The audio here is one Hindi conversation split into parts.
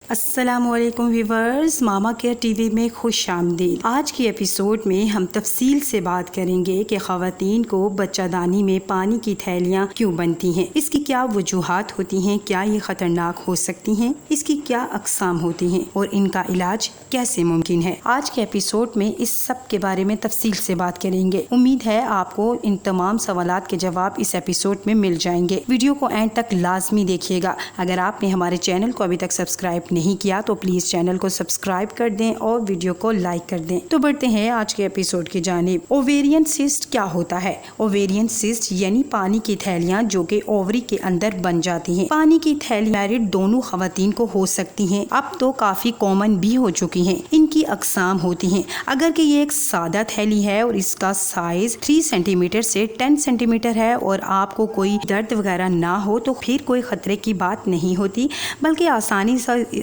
अस्सलामुअलैकुम व्यूवर्स, मामा केयर टीवी में खुश आमदीद। आज की एपिसोड में हम तफसील से बात करेंगे कि ख़वातीन को बच्चादानी में पानी की थैलियाँ क्यों बनती हैं, इसकी क्या वजूहात होती हैं, क्या ये ख़तरनाक हो सकती हैं, इसकी क्या अक़साम होती हैं और इनका इलाज कैसे मुमकिन है। आज के एपिसोड में इस सब के बारे में तफसील से बात करेंगे। उम्मीद है आपको इन तमाम सवालात के जवाब इस एपिसोड में मिल जाएंगे। वीडियो को एंड तक लाजमी देखिएगा। अगर आपने हमारे चैनल को अभी तक सब्सक्राइब नहीं किया तो प्लीज चैनल को सब्सक्राइब कर दें और वीडियो को लाइक कर दें। तो बढ़ते हैं आज के एपिसोड की जानिब। ओवेरियन सिस्ट क्या होता है? ओवेरियन सिस्ट यानी पानी की थैलियां जो कि ओवरी के अंदर बन जाती हैं। पानी की थैली मैरिड दोनों खवातीन को हो सकती हैं, अब तो काफी कॉमन भी हो चुकी हैं। इनकी अकसाम होती हैं। अगर कि ये एक सादा थैली है और इसका साइज 3 सेंटीमीटर से 10 सेंटीमीटर है और आपको कोई दर्द वगैरह ना हो तो फिर कोई खतरे की बात नहीं होती, बल्कि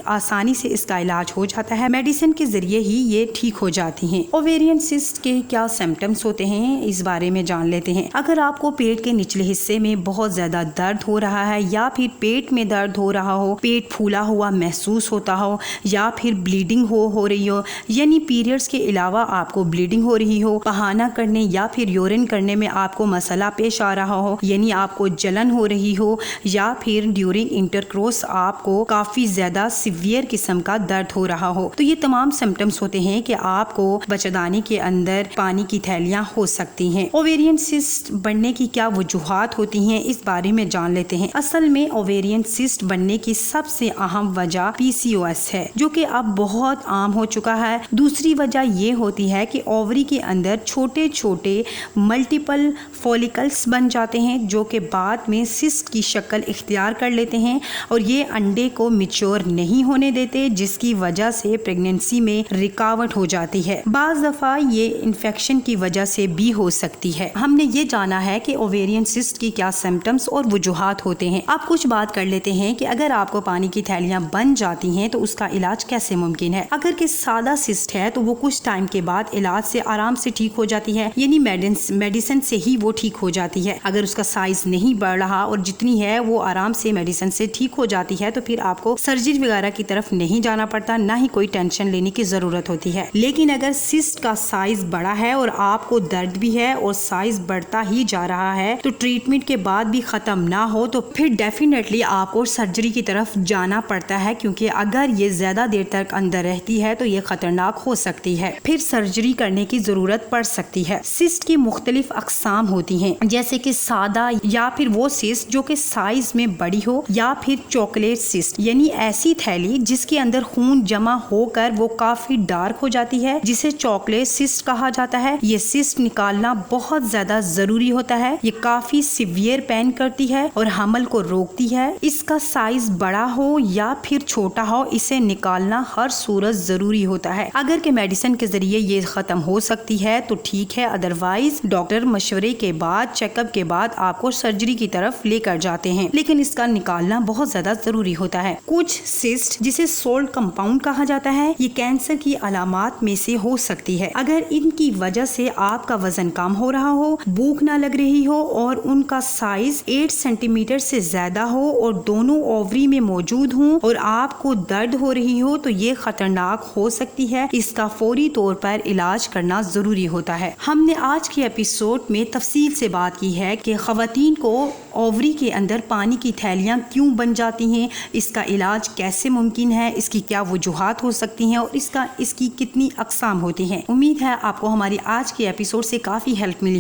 आसानी से इसका इलाज हो जाता है। मेडिसिन के जरिए ही ये ठीक हो जाती हैं। ओवेरियन सिस्ट के क्या सिम्टम्स होते हैं, इस बारे में जान लेते हैं। अगर आपको पेट के निचले हिस्से में बहुत ज्यादा दर्द हो रहा है या फिर पेट में दर्द हो रहा हो, पेट फूला हुआ महसूस होता हो या फिर ब्लीडिंग हो रही हो, यानी पीरियड्स के अलावा आपको ब्लीडिंग हो रही हो, बहाना करने या फिर यूरिन करने में आपको मसला पेश आ रहा हो, यानी आपको जलन हो रही हो या फिर ड्यूरिंग इंटरकोर्स आपको काफी ज्यादा सीवियर किस्म का दर्द हो रहा हो, तो ये तमाम सिम्टम्स होते हैं कि आपको बच्चादानी के अंदर पानी की थैलियां हो सकती हैं। ओवेरियन सिस्ट बनने की क्या वजूहात होती हैं, इस बारे में जान लेते हैं। असल में ओवेरियन सिस्ट बनने की सबसे अहम वजह PCOS है, जो कि अब बहुत आम हो चुका है। दूसरी वजह ये होती है कि ओवरी के अंदर छोटे छोटे मल्टीपल फॉलिकल्स बन जाते हैं, जो कि बाद में सिस्ट की शक्ल इख्तियार कर लेते हैं और ये अंडे को मिच्योर नहीं होने देते, जिसकी वजह से प्रेगनेंसी में रुकावट हो जाती है। बाज़ दफ़ा ये इन्फेक्शन की वजह से भी हो सकती है। हमने ये जाना है कि ओवेरियन सिस्ट की क्या सिम्टम्स और वजूहात होते हैं। अब कुछ बात कर लेते हैं कि अगर आपको पानी की थैलियां बन जाती हैं तो उसका इलाज कैसे मुमकिन है। अगर कि सादा सिस्ट है तो वो कुछ टाइम के बाद इलाज से आराम से ठीक हो जाती है, यानी मेडिसिन से ही वो ठीक हो जाती है। अगर उसका साइज नहीं बढ़ रहा और जितनी है वो आराम से मेडिसिन से ठीक हो जाती है तो फिर आपको सर्जरी वगैरह की तरफ नहीं जाना पड़ता, ना ही कोई टेंशन लेने की जरूरत होती है। लेकिन अगर सिस्ट का साइज बड़ा है और आपको दर्द भी है और साइज बढ़ता ही जा रहा है तो ट्रीटमेंट के बाद भी खत्म ना हो तो फिर डेफिनेटली आपको सर्जरी की तरफ जाना पड़ता है, क्योंकि अगर ये ज्यादा देर तक अंदर रहती है तो ये खतरनाक हो सकती है, फिर सर्जरी करने की जरूरत पड़ सकती है। सिस्ट की मुख्तलिफ अकसाम होती हैं, जैसे कि सादा या फिर वो सिस्ट जो कि साइज में बड़ी हो, या फिर चॉकलेट सिस्ट यानी ऐसी थैली जिसके अंदर खून जमा होकर वो काफी डार्क हो जाती है, जिसे चॉकलेट सिस्ट कहा जाता है। ये सिस्ट निकालना बहुत ज्यादा जरूरी होता है। ये काफी सीवियर पेन करती है और हमल को रोकती है। इसका साइज बड़ा हो या फिर छोटा हो, इसे निकालना हर सूरत जरूरी होता है। अगर के मेडिसिन के जरिए ये खत्म हो सकती है तो ठीक है, अदरवाइज डॉक्टर मशवरे के बाद, चेकअप के बाद आपको सर्जरी की तरफ लेकर जाते हैं, लेकिन इसका निकालना बहुत ज्यादा जरूरी होता है। कुछ सिस्ट जिसे सोल्ट कंपाउंड कहा जाता है, ये कैंसर की अलामात में से हो सकती है। अगर इनकी वजह से आपका वजन कम हो रहा हो, भूख ना लग रही हो और उनका साइज 8 सेंटीमीटर से ज्यादा हो और दोनों ओवरी में मौजूद हो और आपको दर्द हो रही हो तो ये खतरनाक हो सकती है। इसका फौरी तौर पर इलाज करना जरूरी होता है। हमने आज के एपिसोड में तफसील से बात की है कि खवातीन को ओवरी के अंदर पानी की थैलियां क्यों बन जाती हैं, इसका इलाज कैसे मुमकिन है, इसकी क्या वजूहात हो सकती हैं और इसकी कितनी अकसाम होती हैं। उम्मीद है आपको हमारी आज के एपिसोड से काफ़ी हेल्प मिली